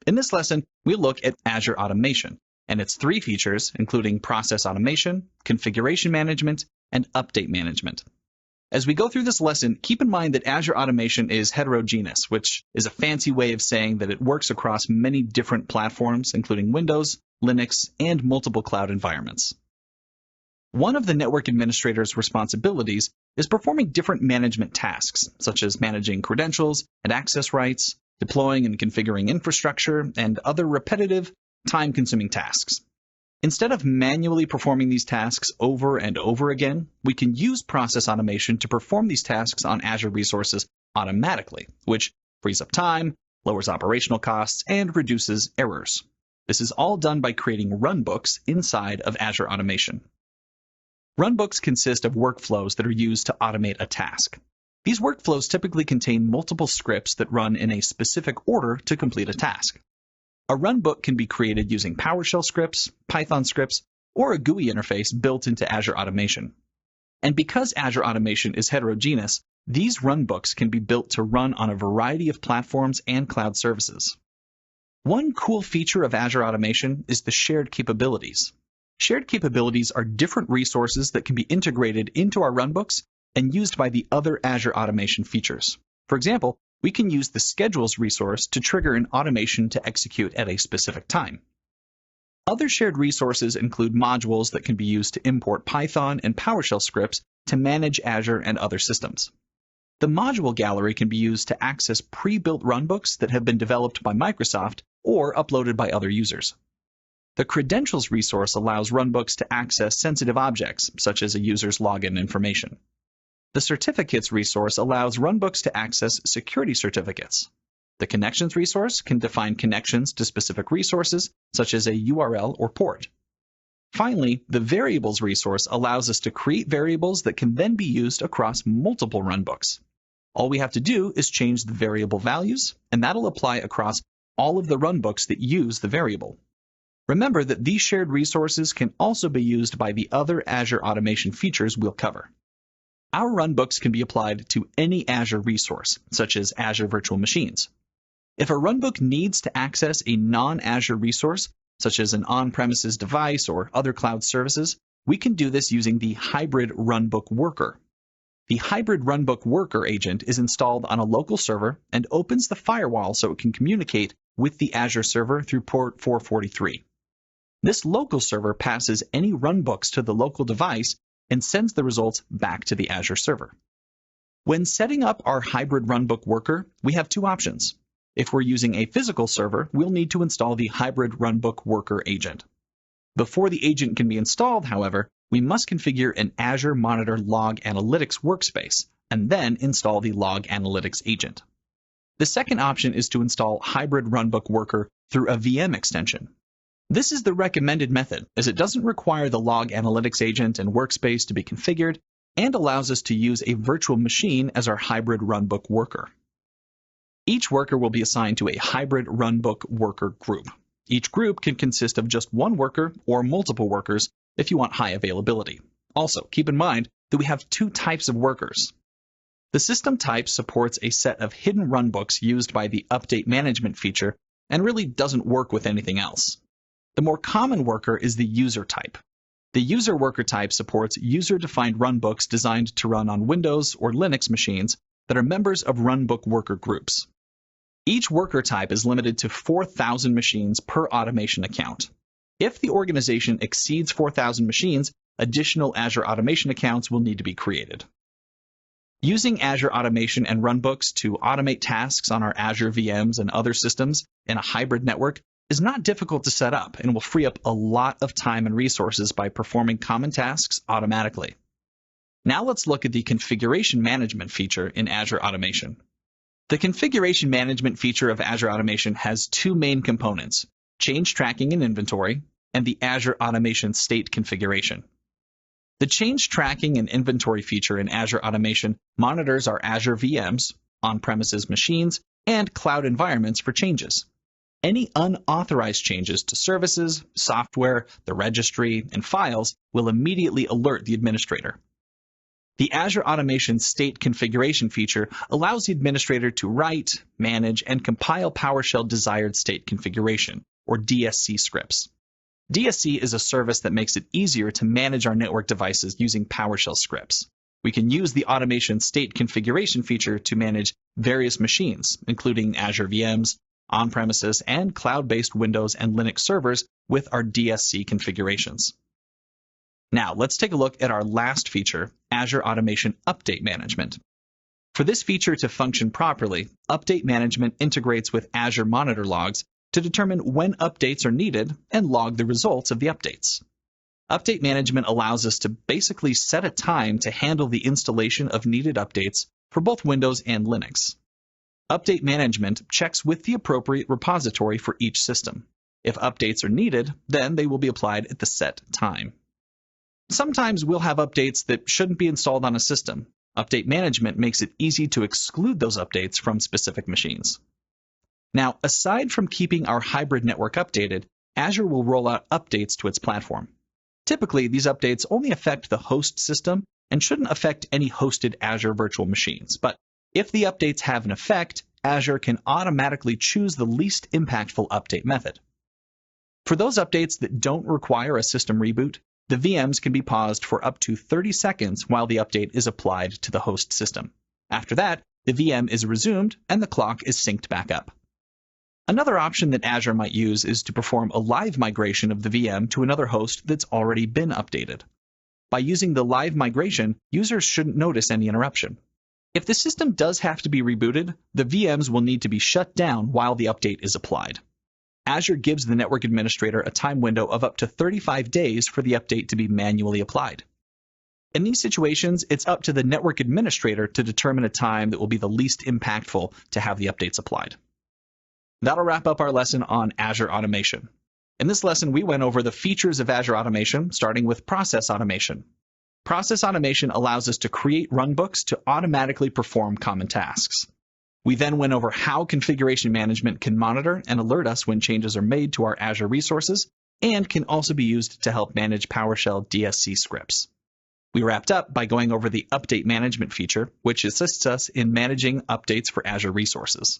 In this lesson, we look at Azure Automation and its three features, including process automation, configuration management, and update management. As we go through this lesson, keep in mind that Azure Automation is heterogeneous, which is a fancy way of saying that it works across many different platforms, including Windows, Linux, and multiple cloud environments. One of the network administrator's responsibilities is performing different management tasks, such as managing credentials and access rights, deploying and configuring infrastructure, and other repetitive, time-consuming tasks. Instead of manually performing these tasks over and over again, we can use process automation to perform these tasks on Azure resources automatically, which frees up time, lowers operational costs, and reduces errors. This is all done by creating runbooks inside of Azure Automation. Runbooks consist of workflows that are used to automate a task. These workflows typically contain multiple scripts that run in a specific order to complete a task. A runbook can be created using PowerShell scripts, Python scripts, or a GUI interface built into Azure Automation. And because Azure Automation is heterogeneous, these runbooks can be built to run on a variety of platforms and cloud services. One cool feature of Azure Automation is the shared capabilities. Shared capabilities are different resources that can be integrated into our runbooks and used by the other Azure Automation features. For example, we can use the Schedules resource to trigger an automation to execute at a specific time. Other shared resources include modules that can be used to import Python and PowerShell scripts to manage Azure and other systems. The module gallery can be used to access pre-built runbooks that have been developed by Microsoft or uploaded by other users. The Credentials resource allows runbooks to access sensitive objects, such as a user's login information. The Certificates resource allows runbooks to access security certificates. The Connections resource can define connections to specific resources, such as a URL or port. Finally, the Variables resource allows us to create variables that can then be used across multiple runbooks. All we have to do is change the variable values, and that'll apply across all of the runbooks that use the variable. Remember that these shared resources can also be used by the other Azure Automation features we'll cover. Our runbooks can be applied to any Azure resource, such as Azure Virtual Machines. If a runbook needs to access a non-Azure resource, such as an on-premises device or other cloud services, we can do this using the Hybrid Runbook Worker. The Hybrid Runbook Worker agent is installed on a local server and opens the firewall so it can communicate with the Azure server through port 443. This local server passes any runbooks to the local device and sends the results back to the Azure server. When setting up our Hybrid Runbook Worker, we have two options. If we're using a physical server, we'll need to install the Hybrid Runbook Worker agent. Before the agent can be installed, however, we must configure an Azure Monitor Log Analytics workspace and then install the Log Analytics agent. The second option is to install Hybrid Runbook Worker through a VM extension. This is the recommended method, as it doesn't require the Log Analytics agent and workspace to be configured and allows us to use a virtual machine as our Hybrid Runbook Worker. Each worker will be assigned to a Hybrid Runbook Worker group. Each group can consist of just one worker or multiple workers if you want high availability. Also, keep in mind that we have two types of workers. The system type supports a set of hidden runbooks used by the Update Management feature and really doesn't work with anything else. The more common worker is the user type. The user worker type supports user-defined runbooks designed to run on Windows or Linux machines that are members of Runbook Worker groups. Each worker type is limited to 4,000 machines per automation account. If the organization exceeds 4,000 machines, additional Azure Automation accounts will need to be created. Using Azure Automation and runbooks to automate tasks on our Azure VMs and other systems in a hybrid network is not difficult to set up and will free up a lot of time and resources by performing common tasks automatically. Now let's look at the configuration management feature in Azure Automation. The configuration management feature of Azure Automation has two main components: change tracking and inventory, and the Azure Automation state configuration. The change tracking and inventory feature in Azure Automation monitors our Azure VMs, on-premises machines, and cloud environments for changes. Any unauthorized changes to services, software, the registry, and files will immediately alert the administrator. The Azure Automation State Configuration feature allows the administrator to write, manage, and compile PowerShell desired state configuration, or DSC scripts. DSC is a service that makes it easier to manage our network devices using PowerShell scripts. We can use the Automation State Configuration feature to manage various machines, including Azure VMs, on-premises, and cloud-based Windows and Linux servers with our DSC configurations. Now, let's take a look at our last feature, Azure Automation Update Management. For this feature to function properly, Update Management integrates with Azure Monitor logs to determine when updates are needed and log the results of the updates. Update Management allows us to basically set a time to handle the installation of needed updates for both Windows and Linux. Update Management checks with the appropriate repository for each system. If updates are needed, then they will be applied at the set time. Sometimes we'll have updates that shouldn't be installed on a system. Update Management makes it easy to exclude those updates from specific machines. Now, aside from keeping our hybrid network updated, Azure will roll out updates to its platform. Typically, these updates only affect the host system and shouldn't affect any hosted Azure virtual machines. But if the updates have an effect, Azure can automatically choose the least impactful update method. For those updates that don't require a system reboot, the VMs can be paused for up to 30 seconds while the update is applied to the host system. After that, the VM is resumed and the clock is synced back up. Another option that Azure might use is to perform a live migration of the VM to another host that's already been updated. By using the live migration, users shouldn't notice any interruption. If the system does have to be rebooted, the VMs will need to be shut down while the update is applied. Azure gives the network administrator a time window of up to 35 days for the update to be manually applied. In these situations, it's up to the network administrator to determine a time that will be the least impactful to have the updates applied. That'll wrap up our lesson on Azure Automation. In this lesson, we went over the features of Azure Automation, starting with Process Automation. Process Automation allows us to create runbooks to automatically perform common tasks. We then went over how configuration management can monitor and alert us when changes are made to our Azure resources, and can also be used to help manage PowerShell DSC scripts. We wrapped up by going over the Update Management feature, which assists us in managing updates for Azure resources.